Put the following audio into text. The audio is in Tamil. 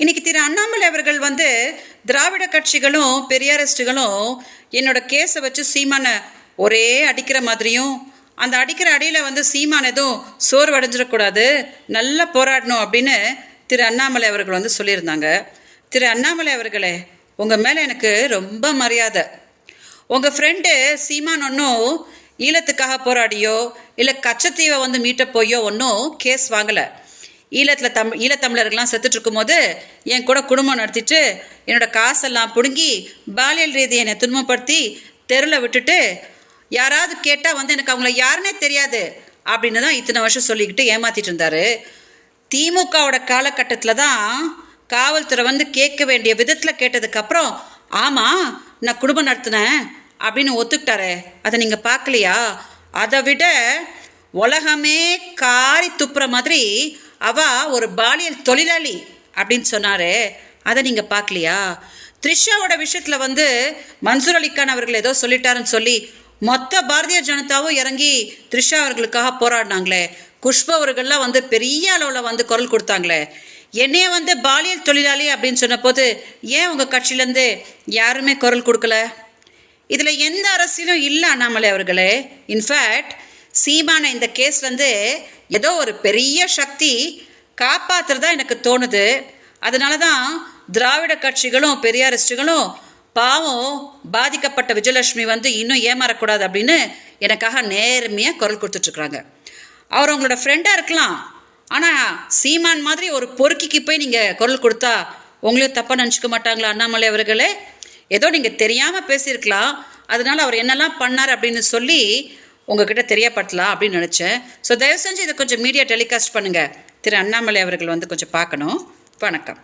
இன்னைக்கு திரு அண்ணாமலை அவர்கள் திராவிட கட்சிகளும் பெரியாரிஸ்டுகளும் என்னோட கேஸை வச்சு சீமானை ஒரே அடிக்கிற மாதிரியும், அந்த அடிக்கிற அடியில் சீமான் எதுவும் சோர்வடைஞ்சிடக்கூடாது, நல்லா போராடணும் அப்படின்னு திரு அண்ணாமலை அவர்கள் சொல்லியிருந்தாங்க. திரு அண்ணாமலை அவர்களே, உங்கள் மேலே எனக்கு ரொம்ப மரியாதை. உங்கள் ஃப்ரெண்டு சீமான் ஒன்றும் ஈழத்துக்காக போராடியோ இல்லை கச்சத்தீவை மீட்ட போயோ ஒன்றும் கேஸ் வாங்கலை. ஈழத்தமிழர்கள்லாம் செத்துட்டு இருக்கும்போது என் கூட குடும்பம் நடத்திட்டு என்னோட காசெல்லாம் பிடுங்கி பாலியல் ரீதியை என்னை துன்பப்படுத்தி தெருவில் விட்டுட்டு யாராவது கேட்டால் எனக்கு அவங்கள யாருன்னே தெரியாது அப்படின்னு தான் இத்தனை வருஷம் சொல்லிக்கிட்டு ஏமாத்திட்டு இருந்தாரு. திமுகவோட காலகட்டத்தில் தான் காவல்துறை கேட்க வேண்டிய விதத்தில் கேட்டதுக்கப்புறம் ஆமாம் நான் குடும்பம் நடத்தினேன் அப்படின்னு ஒத்துக்கிட்டாரு. அதை நீங்கள் பார்க்கலையா? அதை விட உலகமே காரி துப்புற மாதிரி அவ ஒரு பாலியல் தொழிலாளி அப்படின்னு சொன்னாரு. அதை நீங்கள் பார்க்கலையா? த்ரிஷாவோட விஷயத்தில் மன்சூர் அலிகான் அவர்கள் ஏதோ சொல்லிட்டாருன்னு சொல்லி மொத்த பாரதிய ஜனதாவும் இறங்கி த்ரிஷா அவர்களுக்காக போராடினாங்களே. குஷ்பு அவர்கள்லாம் பெரிய அளவில் குரல் கொடுத்தாங்களே. என்னைய பாலியல் தொழிலாளி அப்படின்னு சொன்ன போது ஏன் உங்கள் கட்சியிலேருந்து யாருமே குரல் கொடுக்கல? இதில் எந்த அரசியலும் இல்லை அண்ணாமலை அவர்களே. இன்ஃபேக்ட் சீமான இந்த கேஸ்லேருந்து ஏதோ ஒரு பெரிய சக்தி காப்பாற்றுறதா எனக்கு தோணுது. அதனால தான் திராவிட கட்சிகளும் பெரியாரிஸ்டுகளும் பாவம் பாதிக்கப்பட்ட விஜயலட்சுமி இன்னும் ஏமாறக்கூடாது அப்படின்னு எனக்காக நேர்மையாக குரல் கொடுத்துட்ருக்குறாங்க. அவர் உங்களோட ஃப்ரெண்டாக இருக்கலாம், ஆனால் சீமான் மாதிரி ஒரு பொறுக்கிக்கு போய் நீங்கள் குரல் கொடுத்தா உங்களையும் தப்பாக நினச்சிக்க மாட்டாங்களா அண்ணாமலை அவர்களே? ஏதோ நீங்கள் தெரியாமல் பேசியிருக்கலாம், அதனால் அவர் என்னெல்லாம் பண்ணார் அப்படின்னு சொல்லி உங்ககிட்ட தெரியப்படுத்தலாம் அப்படின்னு நினச்சேன். ஸோ தயவு செஞ்சு இதை கொஞ்சம் மீடியா டெலிகாஸ்ட் பண்ணுங்கள். திரு அண்ணாமலை அவர்கள் கொஞ்சம் பார்க்கணும். வணக்கம்.